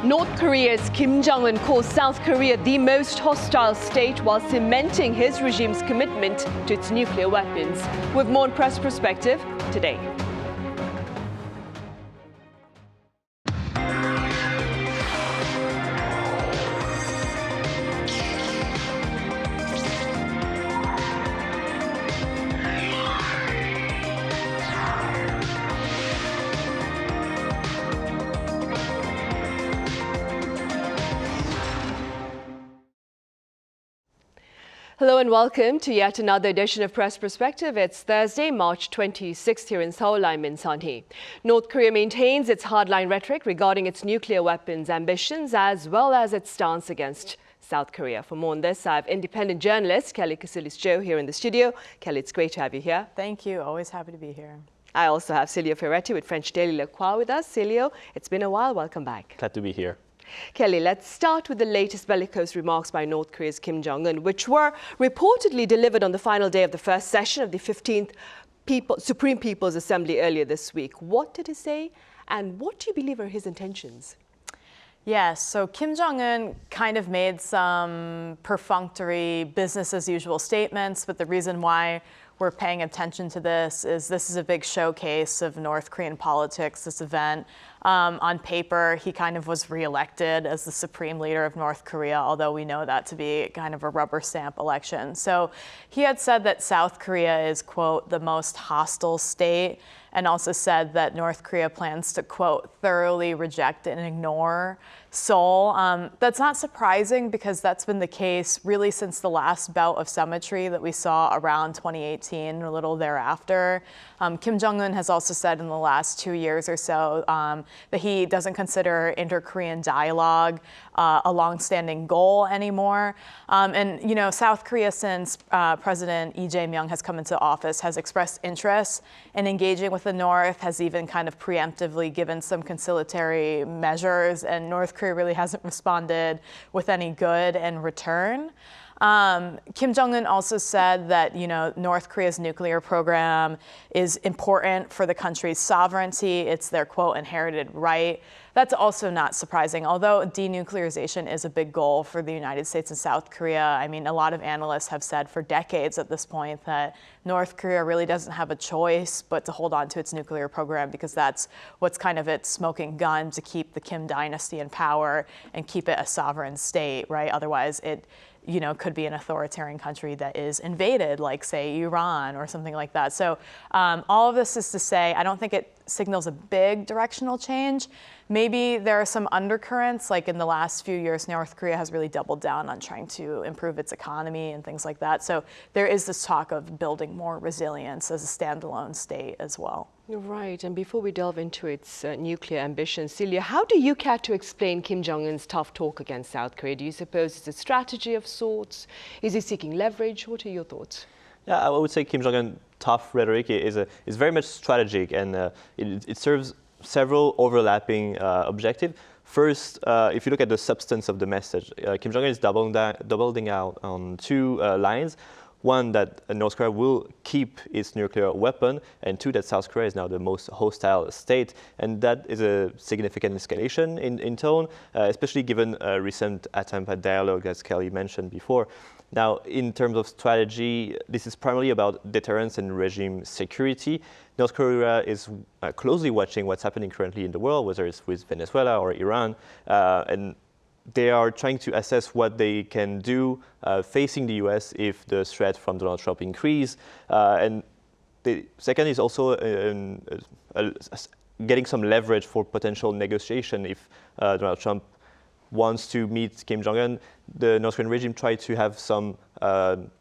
North Korea's Kim Jong-un calls South Korea the most hostile state while cementing his regime's commitment to its nuclear weapons. With more on Press Perspective today. Hello and welcome to yet another edition of Press Perspective. It's Thursday, March 26th here in Seoul. I'm Min Sun-hee. North Korea maintains its hardline rhetoric regarding its nuclear weapons ambitions as well as its stance against South Korea. For more on this, I have independent journalist Kelly Kasulis Cho here in the studio. Kelly, it's great to have you here. Thank you. Always happy to be here. I also have Celio Fioretti with French daily Le Croix with us. Celio, it's been a while. Welcome back. Glad to be here. Kelly, let's start with the latest bellicose remarks by North Korea's Kim Jong-un, which were reportedly delivered on the final day of the first session of the 15th Supreme People's Assembly earlier this week. What did he say, and what do you believe are his intentions? Yes, so Kim Jong-un kind of made some perfunctory business-as-usual statements, but the reason why we're paying attention to this is a big showcase of North Korean politics, this event. On paper, he kind of was reelected as the supreme leader of North Korea, although we know that to be kind of a rubber stamp election. So he had said that South Korea is, quote, the most hostile state, and also said that North Korea plans to, quote, thoroughly reject and ignore Seoul. That's not surprising because that's been the case really since the last bout of symmetry that we saw around 2018 or a little thereafter. Kim Jong-un has also said in the last 2 years or so that he doesn't consider inter-Korean dialogue a long-standing goal anymore. And, you know, South Korea, since President Lee Jae-myung has come into office, has expressed interest in engaging with the North, has even kind of preemptively given some conciliatory measures, and North Korea really hasn't responded with any good in return. Kim Jong-un also said that, you know, North Korea's nuclear program is important for the country's sovereignty. It's their, quote, inherited right. That's also not surprising. Although denuclearization is a big goal for the United States and South Korea, I mean, a lot of analysts have said for decades at this point that North Korea really doesn't have a choice but to hold on to its nuclear program because that's what's kind of its smoking gun to keep the Kim dynasty in power and keep it a sovereign state, right? Otherwise, it, you know, could be an authoritarian country that is invaded, like, say, Iran or something like that. So all of this is to say, I don't think it signals a big directional change. Maybe there are some undercurrents, like in the last few years, North Korea has really doubled down on trying to improve its economy and things like that. So there is this talk of building more resilience as a standalone state as well. You're right. And before we delve into its nuclear ambitions, Celia, how do you care to explain Kim Jong-un's tough talk against South Korea? Do you suppose it's a strategy of sorts? Is he seeking leverage? What are your thoughts? Yeah, I would say Kim Jong-un tough rhetoric is very much strategic, and it serves several overlapping objectives. First, if you look at the substance of the message, Kim Jong-un is doubling out on two lines. One, that North Korea will keep its nuclear weapon, and two, that South Korea is now the most hostile state. And that is a significant escalation in tone, especially given a recent attempt at dialogue, as Kelly mentioned before. Now, in terms of strategy, this is primarily about deterrence and regime security. North Korea is closely watching what's happening currently in the world, whether it's with Venezuela or Iran, and they are trying to assess what they can do facing the US if the threat from Donald Trump increase. And the second is also getting some leverage for potential negotiation if Donald Trump wants to meet Kim Jong-un. The North Korean regime tried to have some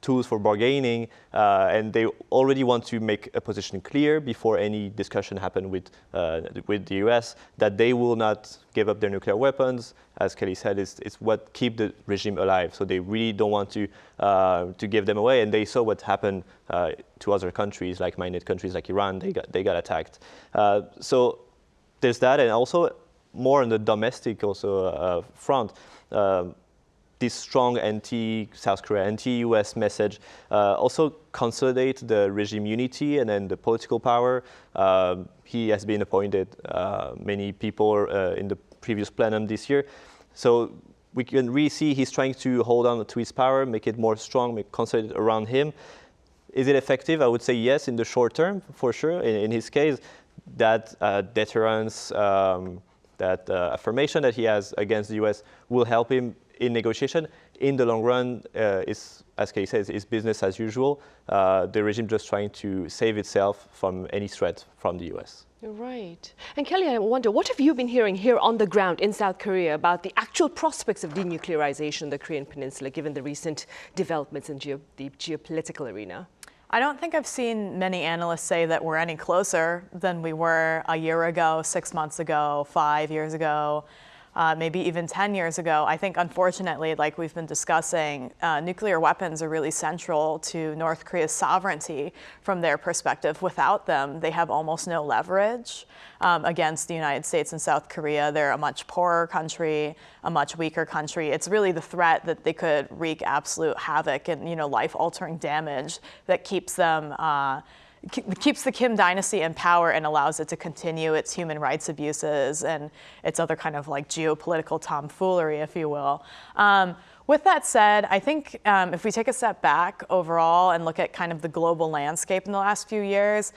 tools for bargaining, and they already want to make a position clear before any discussion happen with the US that they will not give up their nuclear weapons. As Kelly said, it's what keep the regime alive. So they really don't want to give them away. And they saw what happened to other countries, like-minded countries like Iran. They got attacked. So there's that, and also more on the domestic front. This strong anti-South Korea, anti-US message also consolidate the regime unity and then the political power. He has been appointed many people in the previous plenum this year. So we can really see he's trying to hold on to his power, make it more strong, consolidate around him. Is it effective? I would say yes in the short term, for sure. In his case, that deterrence, that affirmation that he has against the US will help him in negotiation. In the long run, is, as Kelly says, is business as usual. The regime just trying to save itself from any threat from the US. Right. And Kelly, I wonder, what have you been hearing here on the ground in South Korea about the actual prospects of denuclearization in the Korean Peninsula, given the recent developments in the geopolitical arena? I don't think I've seen many analysts say that we're any closer than we were a year ago, 6 months ago, 5 years ago, maybe even 10 years ago. I think, unfortunately, like we've been discussing, nuclear weapons are really central to North Korea's sovereignty from their perspective. Without them, they have almost no leverage against the United States and South Korea. They're a much poorer country, a much weaker country. It's really the threat that they could wreak absolute havoc and, life-altering damage that keeps them keeps the Kim dynasty in power and allows it to continue its human rights abuses and its other kind of like geopolitical tomfoolery, if you will. With that said, I think if we take a step back overall and look at kind of the global landscape in the last few years,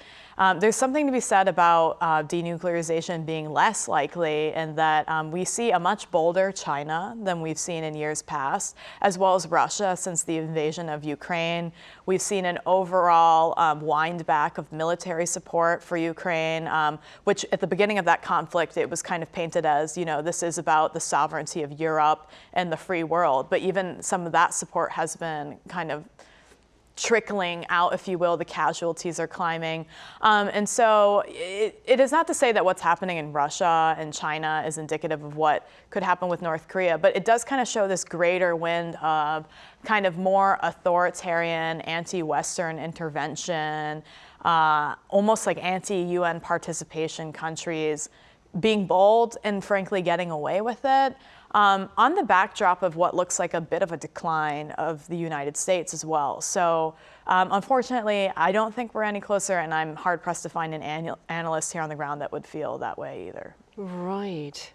there's something to be said about denuclearization being less likely, and that we see a much bolder China than we've seen in years past, as well as Russia since the invasion of Ukraine. We've seen an overall wind back of military support for Ukraine, which at the beginning of that conflict, it was kind of painted as, this is about the sovereignty of Europe and the free world. But even some of that support has been kind of trickling out, if you will. The casualties are climbing. And so it is not to say that what's happening in Russia and China is indicative of what could happen with North Korea, but it does kind of show this greater wind of kind of more authoritarian, anti-Western intervention, almost like anti-UN participation countries being bold and frankly getting away with it. On the backdrop of what looks like a bit of a decline of the United States as well. So unfortunately, I don't think we're any closer, and I'm hard-pressed to find an analyst here on the ground that would feel that way either. Right.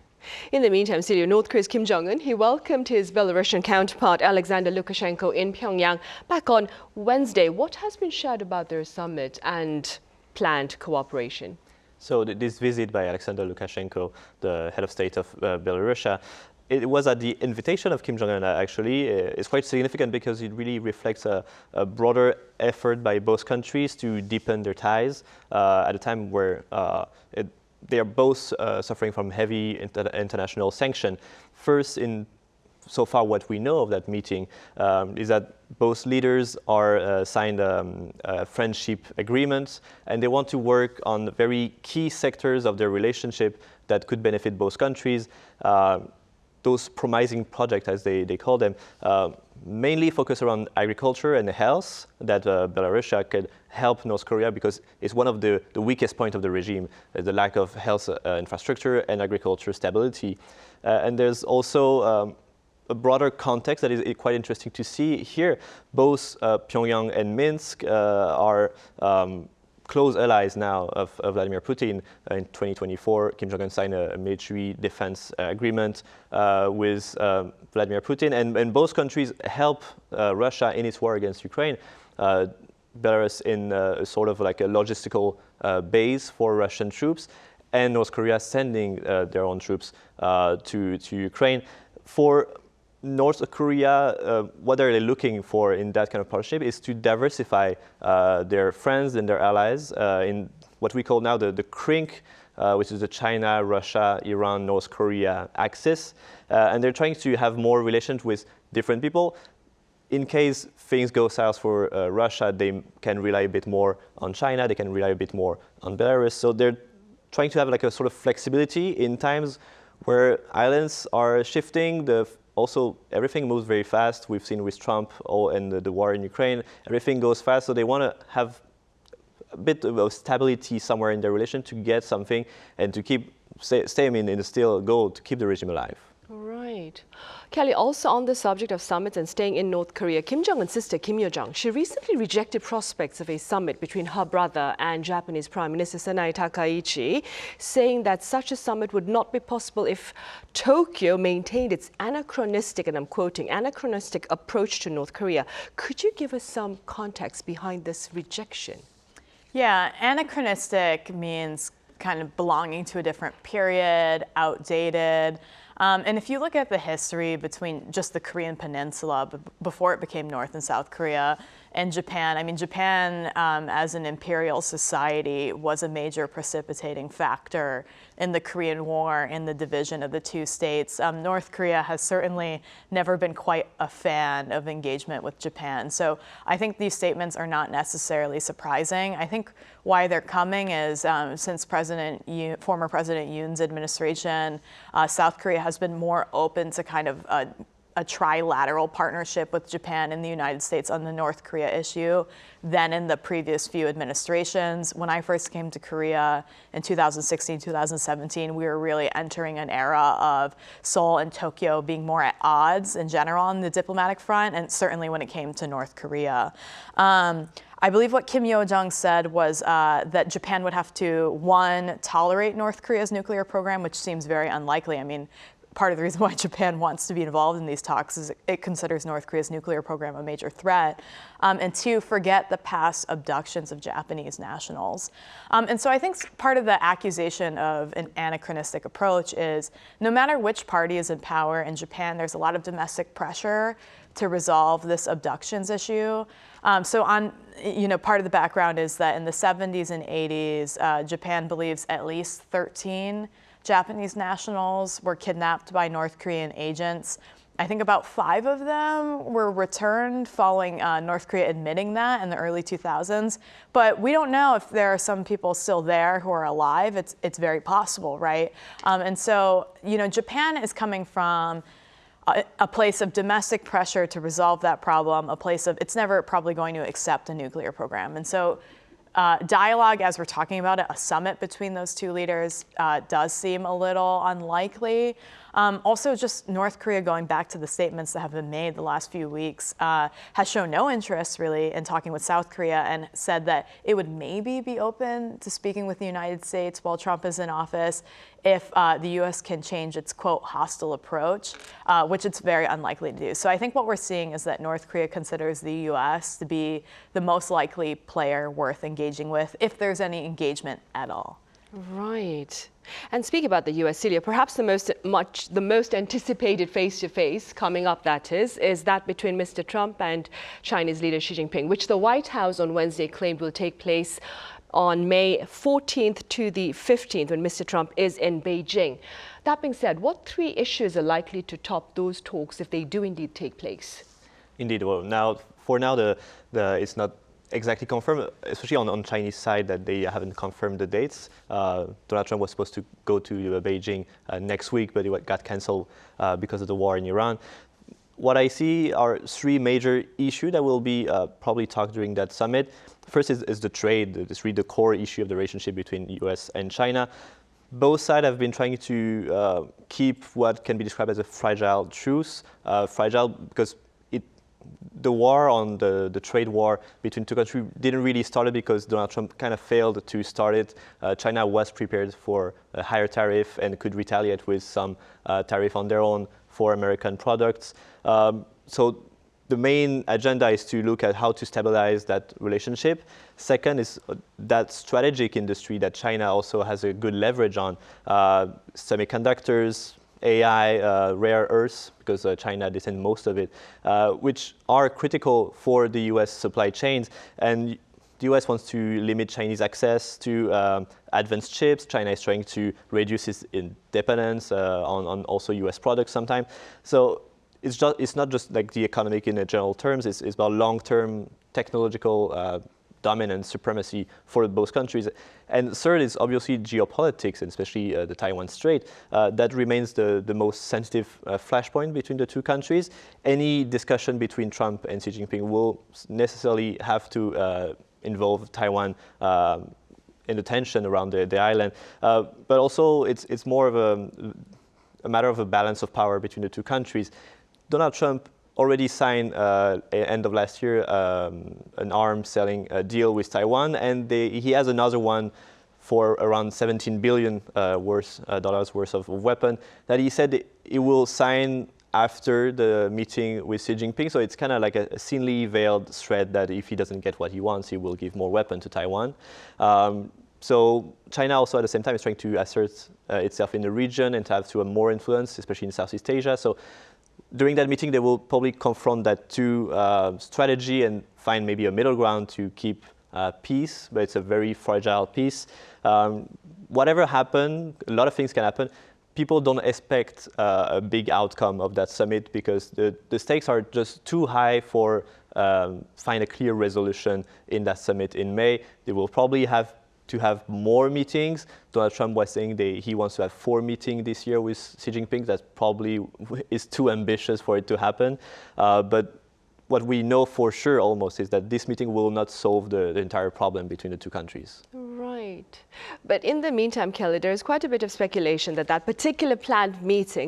In the meantime, Celio, North Korea's Kim Jong-un, he welcomed his Belarusian counterpart, Alexander Lukashenko, in Pyongyang back on Wednesday. What has been shared about their summit and planned cooperation? So this visit by Alexander Lukashenko, the head of state of Belarus, it was at the invitation of Kim Jong-un, actually. It's quite significant because it really reflects a broader effort by both countries to deepen their ties at a time where they are both suffering from heavy international sanction. First, so far what we know of that meeting is that both leaders are signed a friendship agreement, and they want to work on very key sectors of their relationship that could benefit both countries. Those promising projects, as they call them, mainly focus around agriculture and health, that Belarus could help North Korea because it's one of the weakest points of the regime, the lack of health infrastructure and agriculture stability. And there's also a broader context that is quite interesting to see here. Both Pyongyang and Minsk are close allies now of Vladimir Putin. In 2024, Kim Jong-un signed a military defense agreement with Vladimir Putin, and both countries help Russia in its war against Ukraine. Belarus in sort of like a logistical base for Russian troops, and North Korea sending their own troops to Ukraine. For North Korea, what are they looking for in that kind of partnership is to diversify their friends and their allies in what we call now the CRINC, which is the China, Russia, Iran, North Korea axis. And they're trying to have more relations with different people. In case things go south for Russia, they can rely a bit more on China, they can rely a bit more on Belarus. So they're trying to have like a sort of flexibility in times where islands are shifting. Also, everything moves very fast. We've seen with Trump and the war in Ukraine, everything goes fast. So they want to have a bit of stability somewhere in their relation to get something and to keep stay in the still goal to keep the regime alive. Right. Right. Kelly, also on the subject of summits and staying in North Korea, Kim Jong-un's sister, Kim Yo-jong, she recently rejected prospects of a summit between her brother and Japanese Prime Minister Sanae Takaichi, saying that such a summit would not be possible if Tokyo maintained its anachronistic, and I'm quoting, anachronistic approach to North Korea. Could you give us some context behind this rejection? Yeah, anachronistic means kind of belonging to a different period, outdated. And if you look at the history between just the Korean Peninsula before it became North and South Korea and Japan, I mean, Japan as an imperial society was a major precipitating factor in the Korean War and the division of the two states. North Korea has certainly never been quite a fan of engagement with Japan. So I think these statements are not necessarily surprising. I think why they're coming is since former President Yoon's administration, South Korea has been more open to kind of a trilateral partnership with Japan and the United States on the North Korea issue than in the previous few administrations. When I first came to Korea in 2016, 2017, we were really entering an era of Seoul and Tokyo being more at odds in general on the diplomatic front, and certainly when it came to North Korea. I believe what Kim Yo-jong said was that Japan would have to, one, tolerate North Korea's nuclear program, which seems very unlikely. I mean, part of the reason why Japan wants to be involved in these talks is it considers North Korea's nuclear program a major threat. And two, forget the past abductions of Japanese nationals. And so I think part of the accusation of an anachronistic approach is no matter which party is in power in Japan, there's a lot of domestic pressure to resolve this abductions issue. So part of the background is that in the 70s and 80s, Japan believes at least 13 Japanese nationals were kidnapped by North Korean agents. I think about 5 of them were returned following North Korea admitting that in the early 2000s. But we don't know if there are some people still there who are alive. It's very possible, right? And so, Japan is coming from a place of domestic pressure to resolve that problem, a place of it's never probably going to accept a nuclear program. And so dialogue, as we're talking about it, a summit between those two leaders does seem a little unlikely. Also, just North Korea, going back to the statements that have been made the last few weeks, has shown no interest really in talking with South Korea and said that it would maybe be open to speaking with the United States while Trump is in office if the U.S. can change its, quote, hostile approach, which it's very unlikely to do. So I think what we're seeing is that North Korea considers the U.S. to be the most likely player worth engaging with, if there's any engagement at all. Right. And speak about the U.S., Celio, perhaps the most anticipated face-to-face coming up, that is that between Mr. Trump and Chinese leader Xi Jinping, which the White House on Wednesday claimed will take place on May 14th to the 15th, when Mr. Trump is in Beijing. That being said, what 3 issues are likely to top those talks if they do indeed take place? Indeed. Well, for now, it's not exactly confirmed, especially on Chinese side, that they haven't confirmed the dates. Donald Trump was supposed to go to Beijing next week, but it got canceled because of the war in Iran. What I see are 3 major issues that will be probably talked during that summit. First is the trade. It's really the core issue of the relationship between the US and China. Both sides have been trying to keep what can be described as a fragile truce. Fragile because the war on the trade war between two countries didn't really start because Donald Trump kind of failed to start it. China was prepared for a higher tariff and could retaliate with some tariff on their own for American products. So the main agenda is to look at how to stabilize that relationship. Second is that strategic industry that China also has a good leverage on, semiconductors, AI, rare earths, because China descends most of it, which are critical for the US supply chains. And the US wants to limit Chinese access to advanced chips. China is trying to reduce its dependence on also US products sometimes. So it's not just like the economic in general terms, it's about long-term technological dominance, supremacy for both countries. And third is obviously geopolitics, and especially the Taiwan Strait. That remains the most sensitive flashpoint between the two countries. Any discussion between Trump and Xi Jinping will necessarily have to involve Taiwan and the tension around the island. But also it's more of a matter of a balance of power between the two countries. Donald Trump already signed end of last year an arms selling deal with Taiwan, and he has another one for around $17 billion dollars worth of weapon that he said he will sign after the meeting with Xi Jinping. So it's kind of like a thinly veiled threat that if he doesn't get what he wants, he will give more weapons to Taiwan. So China also at the same time is trying to assert itself in the region and to have more influence, especially in Southeast Asia. So during that meeting, they will probably confront that two strategy and find maybe a middle ground to keep peace, but it's a very fragile peace. Whatever happens, a lot of things can happen. People don't expect a big outcome of that summit because the stakes are just too high for find a clear resolution in that summit in May. They will probably have to have more meetings. Donald Trump was saying he wants to have 4 meetings this year with Xi Jinping. That probably is too ambitious for it to happen. But what we know for sure almost is that this meeting will not solve the entire problem between the two countries. Right. But in the meantime, Kelly, there's quite a bit of speculation that that particular planned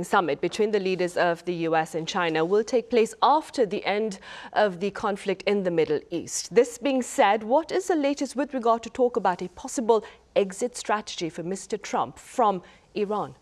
summit between the leaders of the US and China will take place after the end of the conflict in the Middle East. This being said, what is the latest with regard to talk about a possible exit strategy for Mr. Trump from Iran?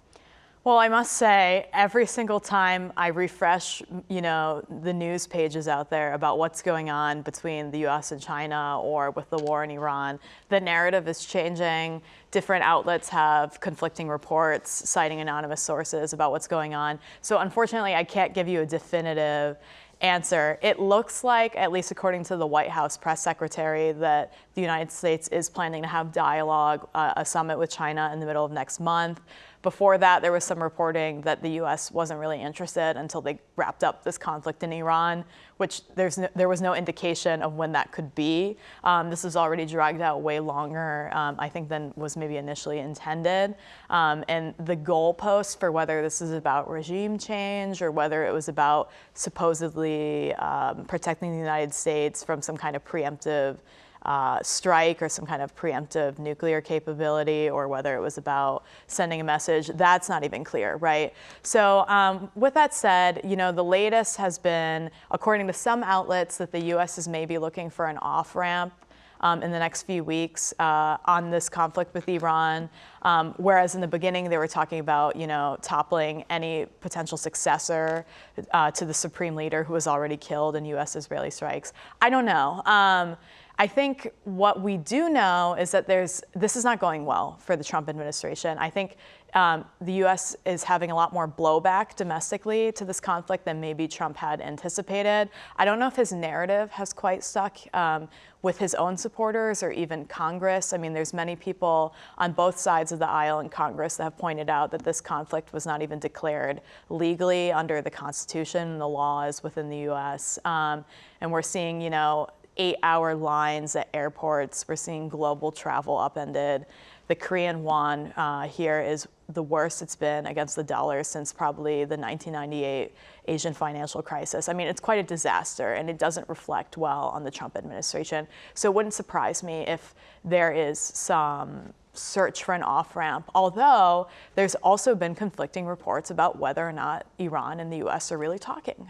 Well, I must say, every single time I refresh, the news pages out there about what's going on between the US and China or with the war in Iran, the narrative is changing. Different outlets have conflicting reports citing anonymous sources about what's going on. So unfortunately, I can't give you a definitive answer. It looks like, at least according to the White House press secretary, that the United States is planning to have dialogue, a summit with China in the middle of next month. Before that, there was some reporting that the U.S. wasn't really interested until they wrapped up this conflict in Iran, which there was no indication of when that could be. This is already dragged out way longer, I think, than was maybe initially intended. And the goalpost for whether this is about regime change or whether it was about supposedly protecting the United States from some kind of preemptive strike or some kind of preemptive nuclear capability, or whether it was about sending a message, that's not even clear, right? So with that said, the latest has been, according to some outlets, that the U.S. is maybe looking for an off-ramp in the next few weeks on this conflict with Iran, whereas in the beginning they were talking about, toppling any potential successor to the supreme leader who was already killed in U.S.-Israeli strikes. I don't know. I think what we do know is that this is not going well for the Trump administration. I think the U.S. is having a lot more blowback domestically to this conflict than maybe Trump had anticipated. I don't know if his narrative has quite stuck with his own supporters or even Congress. I mean, there's many people on both sides of the aisle in Congress that have pointed out that this conflict was not even declared legally under the Constitution and the laws within the U.S. And we're seeing, 8-hour lines at airports. We're seeing global travel upended. The Korean won here is the worst it's been against the dollar since probably the 1998 Asian financial crisis. I mean, it's quite a disaster, and it doesn't reflect well on the Trump administration. So it wouldn't surprise me if there is some search for an off-ramp, although there's also been conflicting reports about whether or not Iran and the U.S. are really talking.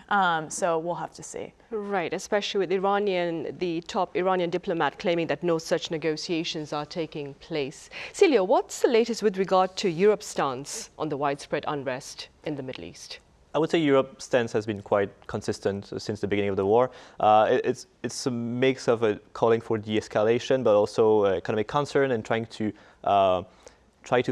So we'll have to see. Right, especially with the top Iranian diplomat claiming that no such negotiations are taking place. Celio, what's the latest with regard to Europe's stance on the widespread unrest in the Middle East? I would say Europe's stance has been quite consistent since the beginning of the war. It's a mix of calling for de-escalation, but also economic concern and trying to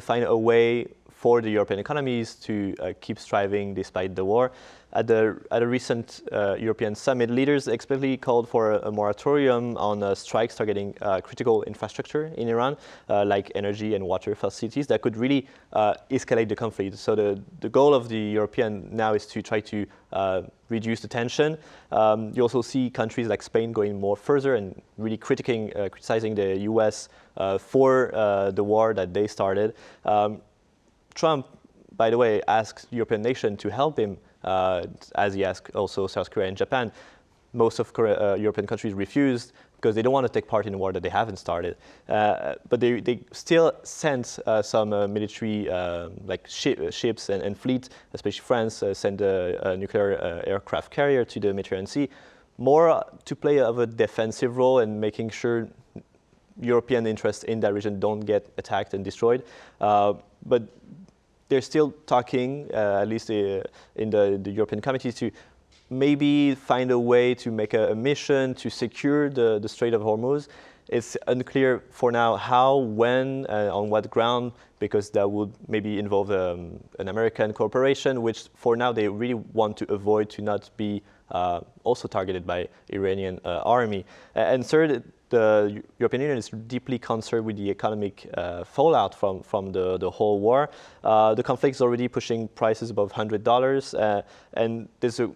find a way for the European economies to keep striving despite the war. At a recent European summit, leaders explicitly called for a moratorium on strikes targeting critical infrastructure in Iran, like energy and water facilities, that could really escalate the conflict. So the goal of the European now is to try to reduce the tension. You also see countries like Spain going more further and really criticizing the US for the war that they started. Trump, by the way, asked European nations to help him, as he asked also South Korea and Japan. Most of European countries refused because they don't want to take part in a war that they haven't started. But they still send some military ships and fleet, especially France, send a nuclear aircraft carrier to the Mediterranean Sea, more to play of a defensive role and making sure European interests in that region don't get attacked and destroyed. But they're still talking, at least in the European committee, to maybe find a way to make a mission to secure the Strait of Hormuz. It's unclear for now how, when, on what ground, because that would maybe involve an American corporation, which for now they really want to avoid to not be also targeted by Iranian army. And third, the European Union is deeply concerned with the economic fallout from the whole war. The conflict is already pushing prices above $100, and there's a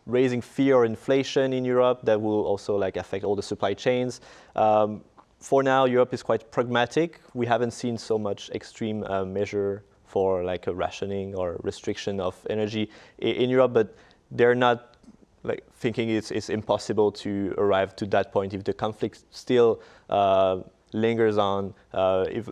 raising fear or inflation in Europe that will also affect all the supply chains. For now, Europe is quite pragmatic. We haven't seen so much extreme measure for a rationing or restriction of energy in Europe, but they're not thinking it's impossible to arrive to that point if the conflict still lingers on. If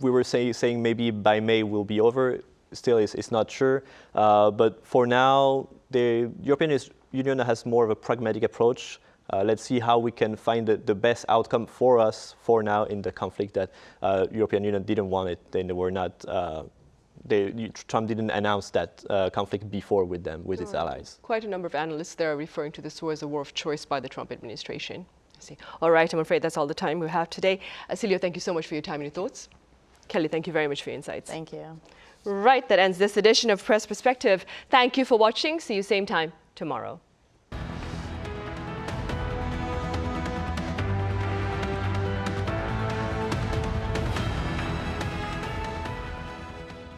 we were saying maybe by May will be over, still it's not sure. But for now, the European Union has more of a pragmatic approach. Let's see how we can find the best outcome for us for now in the conflict that European Union didn't want it. Then they were not. Trump didn't announce that conflict before with its allies. Quite a number of analysts there are referring to this war as a war of choice by the Trump administration. I see. All right, I'm afraid that's all the time we have today. Celio, thank you so much for your time and your thoughts. Kelly, thank you very much for your insights. Thank you. Right, that ends this edition of Press Perspective. Thank you for watching. See you same time tomorrow.